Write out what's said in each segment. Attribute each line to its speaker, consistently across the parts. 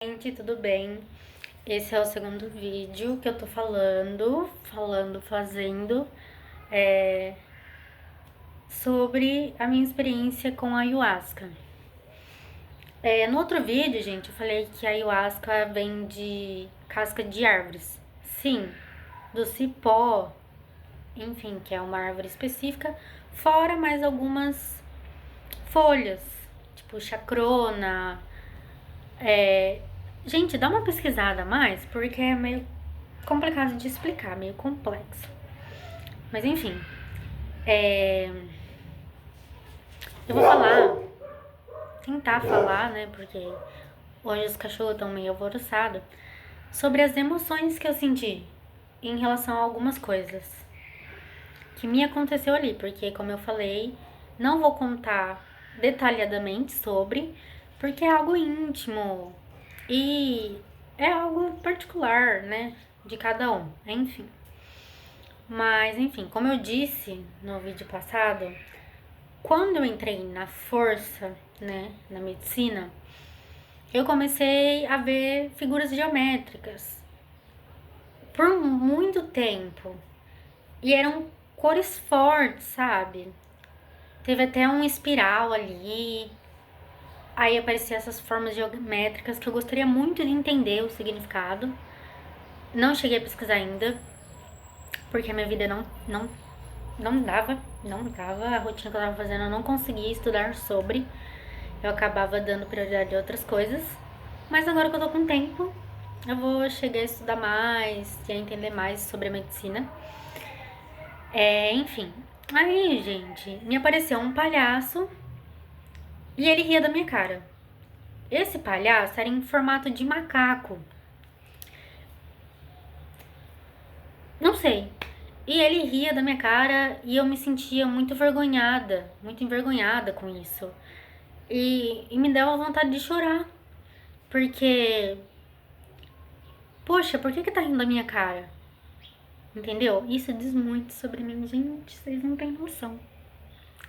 Speaker 1: Gente, tudo bem? Esse é o segundo vídeo que eu tô fazendo sobre a minha experiência com a ayahuasca. No outro vídeo, gente, eu falei que a ayahuasca vem de casca de árvores. Sim, do cipó, enfim, que é uma árvore específica, fora mais algumas folhas, tipo chacrona. Gente, dá uma pesquisada a mais, porque é meio complicado de explicar, meio complexo. Mas enfim, eu vou tentar falar, né? Porque hoje os cachorros estão meio alvoroçados, sobre as emoções que eu senti em relação a algumas coisas que me aconteceu ali. Porque, como eu falei, não vou contar detalhadamente sobre, porque é algo íntimo e é algo particular, né? De cada um, enfim. Mas, enfim, como eu disse no vídeo passado, quando eu entrei na força, né, na medicina, eu comecei a ver figuras geométricas por muito tempo. E eram cores fortes, sabe? Teve até um espiral ali. Aí apareciam essas formas geométricas que eu gostaria muito de entender o significado. Não cheguei a pesquisar ainda, porque a minha vida não dava. A rotina que eu tava fazendo, eu não conseguia estudar sobre. Eu acabava dando prioridade a outras coisas. Mas agora que eu tô com tempo, eu vou chegar a estudar mais e a entender mais sobre a medicina. Enfim. Aí, gente, me apareceu um palhaço e ele ria da minha cara. Esse palhaço era em formato de macaco. Não sei. E ele ria da minha cara e eu me sentia muito envergonhada com isso. E me dava vontade de chorar. Porque, poxa, por que tá rindo da minha cara? Entendeu? Isso diz muito sobre mim, gente. Vocês não têm noção.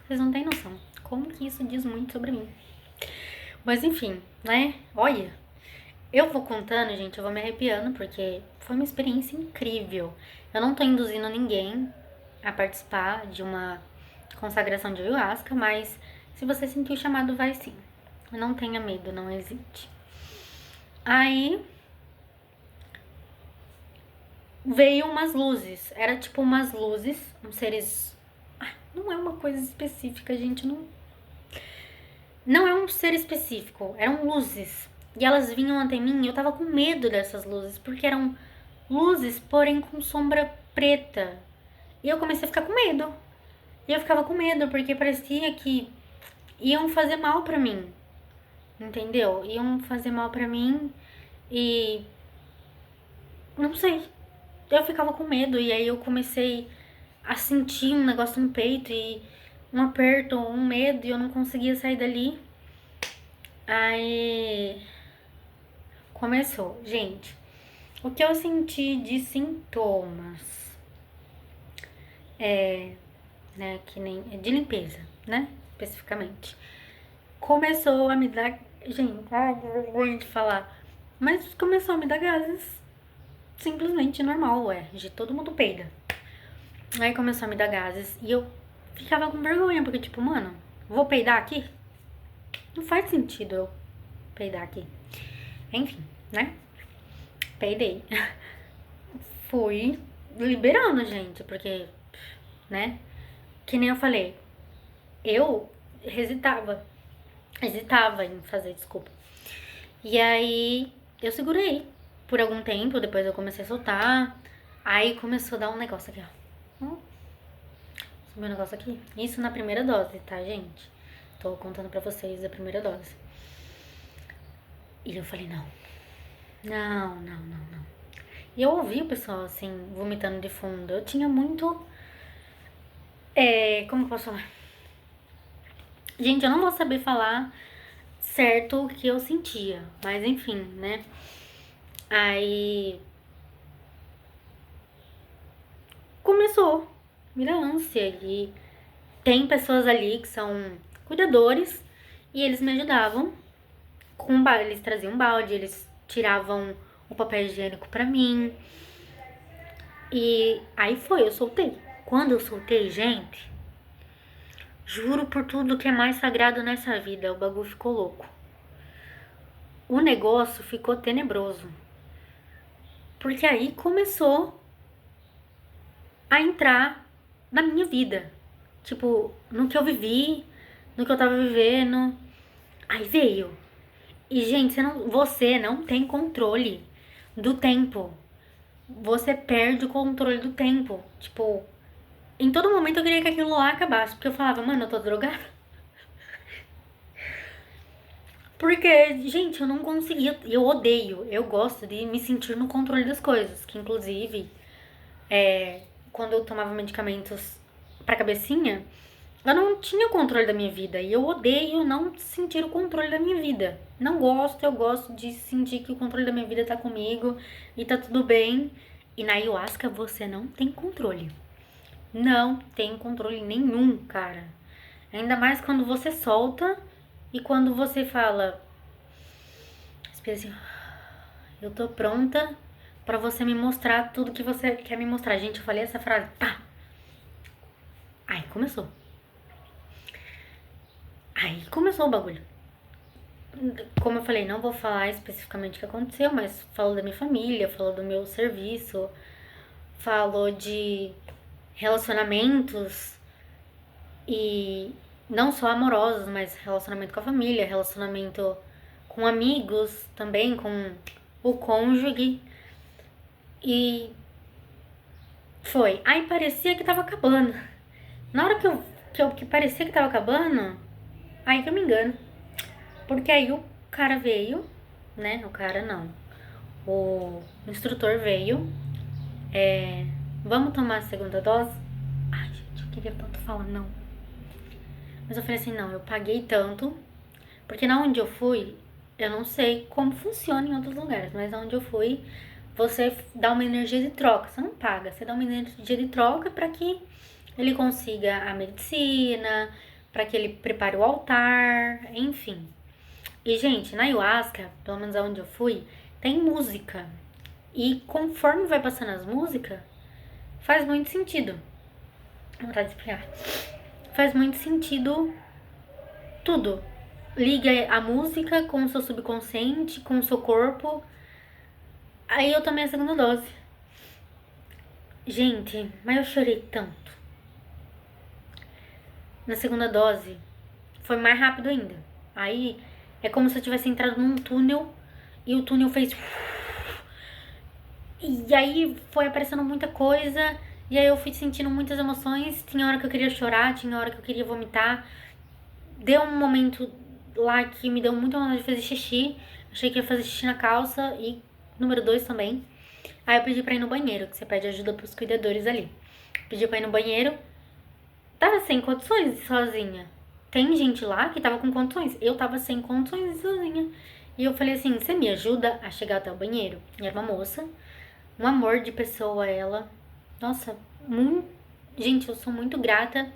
Speaker 1: Vocês não têm noção. Como que isso diz muito sobre mim? Mas enfim, né? Olha, eu vou contando, gente, eu vou me arrepiando, porque foi uma experiência incrível. Eu não tô induzindo ninguém a participar de uma consagração de ayahuasca, mas se você sentir o chamado, vai sim. Não tenha medo, não hesite. Aí veio umas luzes. Era tipo umas luzes, uns seres. Não é uma coisa específica, gente. Não é um ser específico. Eram luzes. E elas vinham até mim e eu tava com medo dessas luzes, porque eram luzes, porém com sombra preta. E eu comecei a ficar com medo. E eu ficava com medo, porque parecia que iam fazer mal pra mim. Entendeu? Iam fazer mal pra mim e. Não sei. Eu ficava com medo e aí eu comecei a sentir um negócio no peito e um aperto, um medo e eu não conseguia sair dali. Aí começou. Gente, o que eu senti de sintomas né, que nem de limpeza, né, especificamente. Começou a me dar, gente, ai, que vergonha de falar, mas começou a me dar gases, simplesmente normal, de todo mundo peida. Aí começou a me dar gases e eu ficava com vergonha, porque tipo, mano, vou peidar aqui? Não faz sentido eu peidar aqui. Enfim, né? Peidei. Fui liberando, gente, porque, né? Que nem eu falei, eu hesitava em fazer, desculpa. E aí eu segurei por algum tempo, depois eu comecei a soltar. Aí começou a dar um negócio aqui, ó. Subiu um negócio aqui. Isso na primeira dose, tá, gente? Tô contando pra vocês a primeira dose. E eu falei, não. Não. E eu ouvi o pessoal, assim, vomitando de fundo. Eu tinha muito. Como eu posso falar? Gente, eu não vou saber falar certo o que eu sentia. Mas enfim, né? Aí. Começou. Vira ânsia. E tem pessoas ali que são cuidadores. E eles me ajudavam com balde. Eles traziam um balde, eles tiravam o papel higiênico pra mim. E aí foi, eu soltei. Quando eu soltei, gente, juro por tudo que é mais sagrado nessa vida, o bagulho ficou louco. O negócio ficou tenebroso. Porque aí começou a entrar na minha vida. Tipo, no que eu vivi, no que eu tava vivendo. Aí veio. E, gente, você não tem controle do tempo. Você perde o controle do tempo. Tipo, em todo momento eu queria que aquilo lá acabasse. Porque eu falava, mano, eu tô drogada. Porque, gente, eu não conseguia. Eu odeio. Eu gosto de me sentir no controle das coisas. Que, inclusive, quando eu tomava medicamentos pra cabecinha, eu não tinha controle da minha vida. E eu odeio não sentir o controle da minha vida. Não gosto, eu gosto de sentir que o controle da minha vida tá comigo e tá tudo bem. E na ayahuasca você não tem controle. Não tem controle nenhum, cara. Ainda mais quando você solta e quando você fala, assim, eu tô pronta pra você me mostrar tudo que você quer me mostrar. Gente, eu falei essa frase, pá. Aí começou. Aí começou o bagulho. Como eu falei, não vou falar especificamente o que aconteceu, mas falou da minha família, falou do meu serviço, falou de relacionamentos e não só amorosos, mas relacionamento com a família, relacionamento com amigos também, com o cônjuge. E foi. Aí parecia que tava acabando. Na hora que parecia que tava acabando, aí que eu me engano. Porque aí o cara veio, né? O cara não. O instrutor veio. Vamos tomar a segunda dose? Ai, gente, eu queria tanto falar não. Mas eu falei assim, não, eu paguei tanto. Porque na onde eu fui, eu não sei como funciona em outros lugares, mas na onde eu fui, você dá uma energia de troca. Você não paga, você dá uma energia de troca para que ele consiga a medicina, para que ele prepare o altar, enfim. E, gente, na ayahuasca, pelo menos aonde eu fui, tem música. E conforme vai passando as músicas, faz muito sentido. Vou vontade de explicar. Faz muito sentido tudo. Liga a música com o seu subconsciente, com o seu corpo. Aí eu tomei a segunda dose. Gente, mas eu chorei tanto. Na segunda dose, foi mais rápido ainda. Aí é como se eu tivesse entrado num túnel e o túnel fez. E aí foi aparecendo muita coisa. E aí eu fui sentindo muitas emoções. Tinha hora que eu queria chorar, tinha hora que eu queria vomitar. Deu um momento lá que me deu muita vontade de fazer xixi. Achei que ia fazer xixi na calça. E número 2 também. Aí eu pedi pra ir no banheiro, que você pede ajuda pros cuidadores ali. Pedi pra ir no banheiro. Tava sem condições de ir sozinha. Tem gente lá que tava com condições. Eu tava sem condições de ir sozinha. E eu falei assim, você me ajuda a chegar até o banheiro? E era uma moça. Um amor de pessoa ela. Nossa, muito... Gente, eu sou muito grata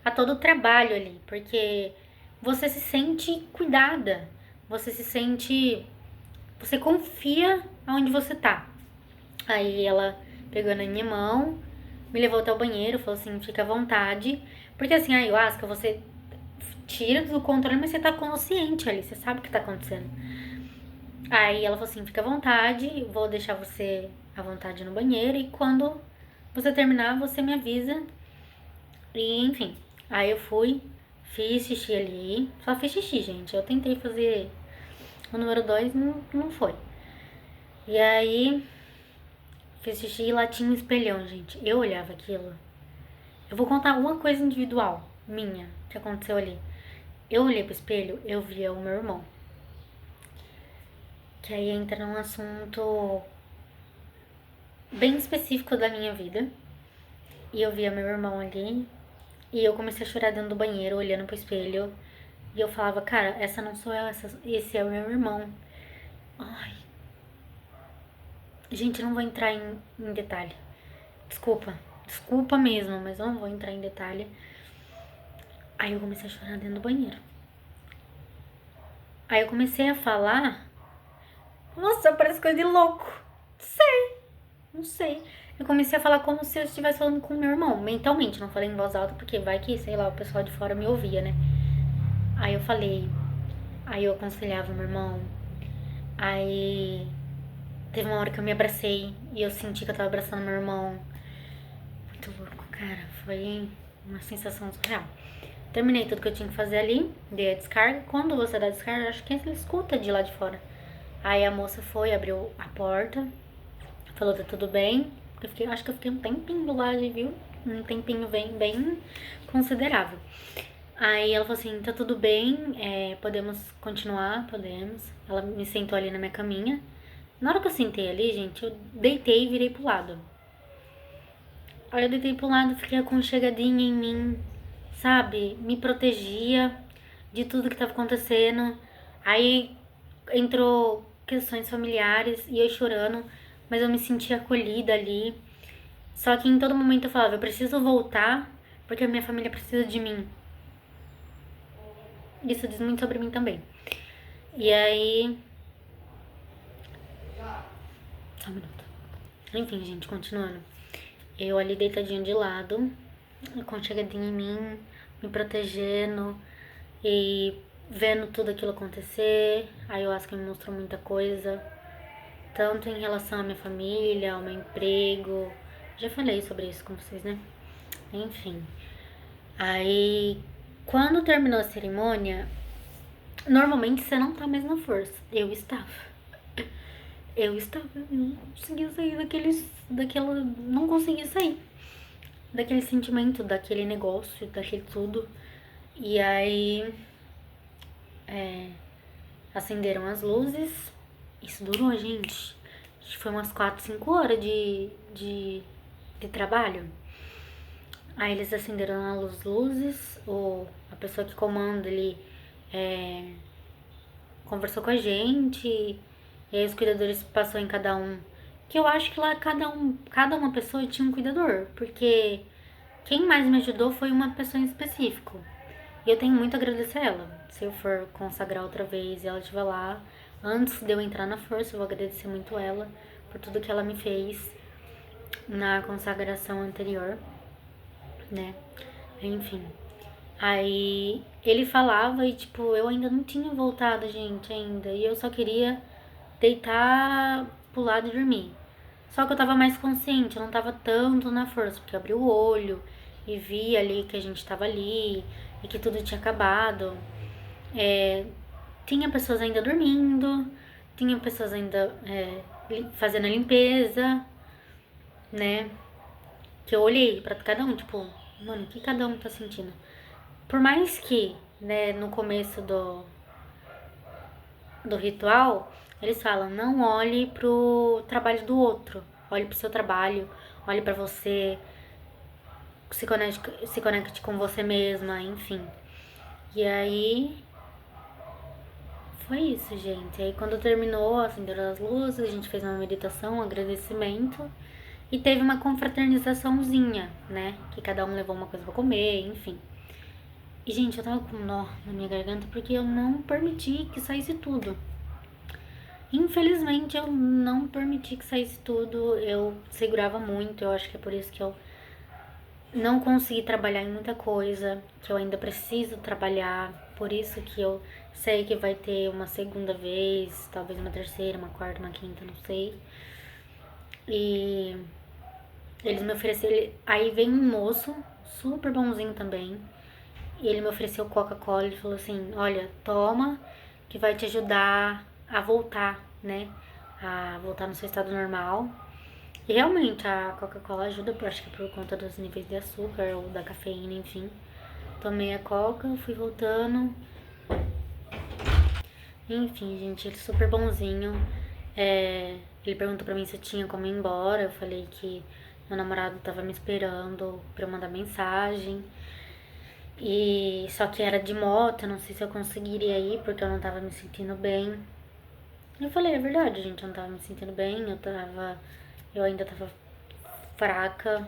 Speaker 1: a todo o trabalho ali. Porque você se sente cuidada. Você se sente... Você confia aonde você tá. Aí ela pegou na minha mão, me levou até o banheiro, falou assim, fica à vontade. Porque assim, a ayahuasca, você tira do controle, mas você tá consciente ali, você sabe o que tá acontecendo. Aí ela falou assim, fica à vontade, vou deixar você à vontade no banheiro e quando você terminar, você me avisa. E enfim, aí eu fui, fiz xixi ali, só fiz xixi, gente. Eu tentei fazer o número 2, não foi. E aí... Fiz xixi e lá tinha um espelhão, gente. Eu olhava aquilo. Eu vou contar uma coisa individual, minha, que aconteceu ali. Eu olhei pro espelho, eu via o meu irmão. Que aí entra num assunto bem específico da minha vida. E eu via meu irmão ali. E eu comecei a chorar dentro do banheiro, olhando pro espelho. E eu falava, cara, essa não sou eu, esse é o meu irmão. Ai. Gente, eu não vou entrar em detalhe. Desculpa mesmo, mas eu não vou entrar em detalhe. Aí eu comecei a chorar dentro do banheiro. Aí eu comecei a falar Nossa, parece coisa de louco. Não sei. Eu comecei a falar como se eu estivesse falando com meu irmão, mentalmente. Não falei em voz alta, porque vai que, sei lá, o pessoal de fora me ouvia, né? Aí eu falei. Aí eu aconselhava meu irmão. Aí teve uma hora que eu me abracei e eu senti que eu tava abraçando meu irmão. Muito louco, cara. Foi uma sensação surreal. Terminei tudo que eu tinha que fazer ali, dei a descarga. Quando você dá a descarga, acho que ele escuta de lá de fora. Aí a moça foi, abriu a porta, falou tá tudo bem. Acho que eu fiquei um tempinho lá, viu? Um tempinho bem considerável. Aí ela falou assim, tá tudo bem, podemos continuar? Podemos. Ela me sentou ali na minha caminha. Na hora que eu sentei ali, gente, eu deitei e virei pro lado. Aí eu deitei pro lado, fiquei aconchegadinha em mim, sabe? Me protegia de tudo que tava acontecendo. Aí entrou questões familiares e eu chorando, mas eu me sentia acolhida ali. Só que em todo momento eu falava, eu preciso voltar porque a minha família precisa de mim. Isso diz muito sobre mim também. E aí. Só um minuto. Enfim, gente, continuando. Eu ali deitadinha de lado, aconchegadinha em mim, me protegendo e vendo tudo aquilo acontecer. A ayahuasca me mostrou muita coisa, tanto em relação à minha família, ao meu emprego. Já falei sobre isso com vocês, né? Enfim. Aí, quando terminou a cerimônia, normalmente você não tá mais na força. Eu estava. Eu não conseguia sair daquela, não conseguia sair daquele sentimento, daquele negócio, daquele tudo. E aí, acenderam as luzes. Isso durou, gente. Acho que foi umas 4, 5 horas de trabalho. Aí eles acenderam as luzes, a pessoa que comanda ali conversou com a gente, e aí os cuidadores passou em cada um. Que eu acho que lá cada uma pessoa tinha um cuidador, porque quem mais me ajudou foi uma pessoa em específico. E eu tenho muito a agradecer a ela. Se eu for consagrar outra vez e ela estiver lá, antes de eu entrar na força, eu vou agradecer muito ela por tudo que ela me fez na consagração anterior, né? Enfim. Aí ele falava e, tipo, eu ainda não tinha voltado, gente, ainda. E eu só queria deitar pro lado e dormir. Só que eu tava mais consciente, eu não tava tanto na força, porque eu abri o olho e vi ali que a gente tava ali e que tudo tinha acabado. Tinha pessoas ainda dormindo, tinha pessoas ainda fazendo a limpeza, né? Que eu olhei pra cada um, tipo, mano, o que cada um tá sentindo? Por mais que, né, no começo do ritual, eles falam, não olhe pro trabalho do outro, olhe pro seu trabalho, olhe pra você, se conecte com você mesma, enfim. E aí, foi isso, gente. Aí quando terminou, acenderam as luzes, a gente fez uma meditação, um agradecimento. E teve uma confraternizaçãozinha, né? Que cada um levou uma coisa pra comer, enfim. E, gente, eu tava com um nó na minha garganta porque eu não permiti que saísse tudo. Infelizmente, eu não permiti que saísse tudo. Eu segurava muito. Eu acho que é por isso que eu não consegui trabalhar em muita coisa. Que eu ainda preciso trabalhar. Por isso que eu sei que vai ter uma segunda vez, talvez uma terceira, uma quarta, uma quinta, não sei. E eles me ofereceram. Aí vem um moço, super bonzinho também. E ele me ofereceu Coca-Cola. Ele falou assim: olha, toma, que vai te ajudar a voltar, né? A voltar no seu estado normal. E realmente a Coca-Cola ajuda, acho que por conta dos níveis de açúcar ou da cafeína, enfim. Tomei a Coca, fui voltando. Enfim, gente, ele super bonzinho. Ele perguntou pra mim se eu tinha como ir embora. Eu falei que meu namorado tava me esperando pra eu mandar mensagem. E só que era de moto, eu não sei se eu conseguiria ir porque eu não tava me sentindo bem. Eu falei, é verdade, gente, eu não tava me sentindo bem, eu ainda tava fraca,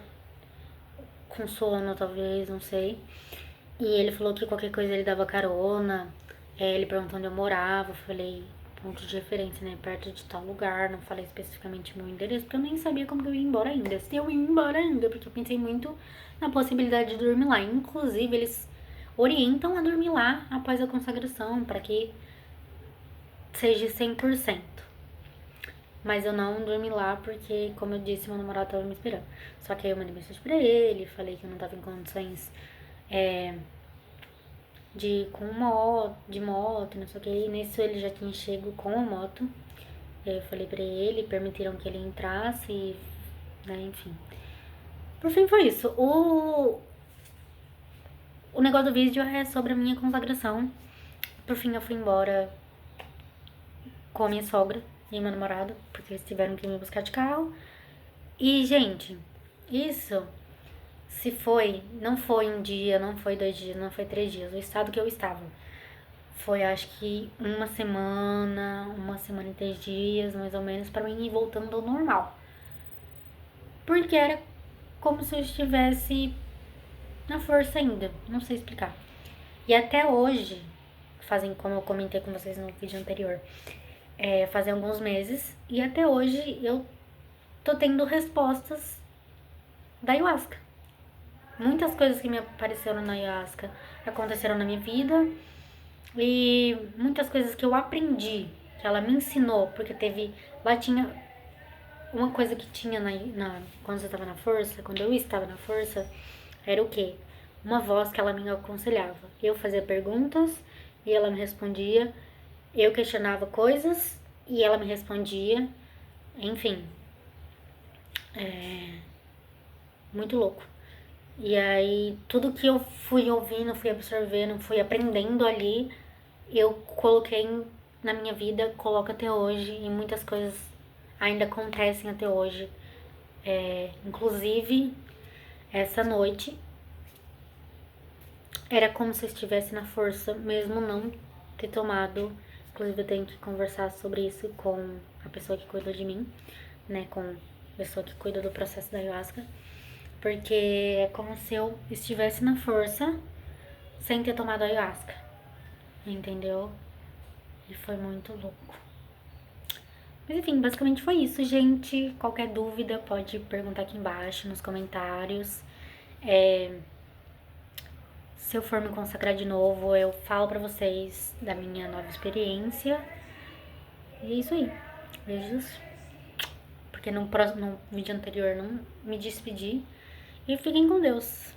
Speaker 1: com sono talvez, não sei. E ele falou que qualquer coisa ele dava carona. Ele perguntou onde eu morava, eu falei ponto de referência, né? Perto de tal lugar, não falei especificamente meu endereço, porque eu nem sabia como que eu ia embora ainda. Se eu ia embora ainda, porque eu pensei muito na possibilidade de dormir lá. Inclusive, eles orientam a dormir lá após a consagração, para que seja 100%. Mas eu não dormi lá porque, como eu disse, meu namorado tava me esperando. Só que aí eu mandei mensagem pra ele, falei que eu não tava em condições de ir de moto, não sei o que. E nisso ele já tinha chego com a moto. E aí eu falei pra ele, permitiram que ele entrasse, né, enfim. Por fim foi isso. O negócio do vídeo é sobre a minha consagração. Por fim eu fui embora com a minha sogra e meu namorado, porque eles tiveram que me buscar de carro. E, gente, isso não foi um dia, não foi 2 dias, não foi 3 dias. O estado que eu estava foi, acho que uma semana e 3 dias, mais ou menos, pra mim ir voltando ao normal. Porque era como se eu estivesse na força ainda, não sei explicar. E até hoje, como eu comentei com vocês no vídeo anterior, fazem alguns meses, e até hoje eu tô tendo respostas da ayahuasca. Muitas coisas que me apareceram na ayahuasca aconteceram na minha vida, e muitas coisas que eu aprendi, que ela me ensinou, porque lá tinha uma coisa que tinha quando eu estava na força, quando eu estava na força, era o quê? Uma voz que ela me aconselhava. Eu fazia perguntas e ela me respondia, eu questionava coisas e ela me respondia, enfim, muito louco. E aí, tudo que eu fui ouvindo, fui absorvendo, fui aprendendo ali, eu coloquei na minha vida, coloco até hoje, e muitas coisas ainda acontecem até hoje. Inclusive, essa noite, era como se eu estivesse na força, mesmo não ter tomado. Inclusive, eu tenho que conversar sobre isso com a pessoa que cuida de mim, né? Com a pessoa que cuida do processo da ayahuasca. Porque é como se eu estivesse na força sem ter tomado ayahuasca. Entendeu? E foi muito louco. Mas enfim, basicamente foi isso, gente. Qualquer dúvida pode perguntar aqui embaixo nos comentários. Se eu for me consagrar de novo, eu falo pra vocês da minha nova experiência. E é isso aí. Beijos. Porque no vídeo anterior não me despedi. E fiquem com Deus.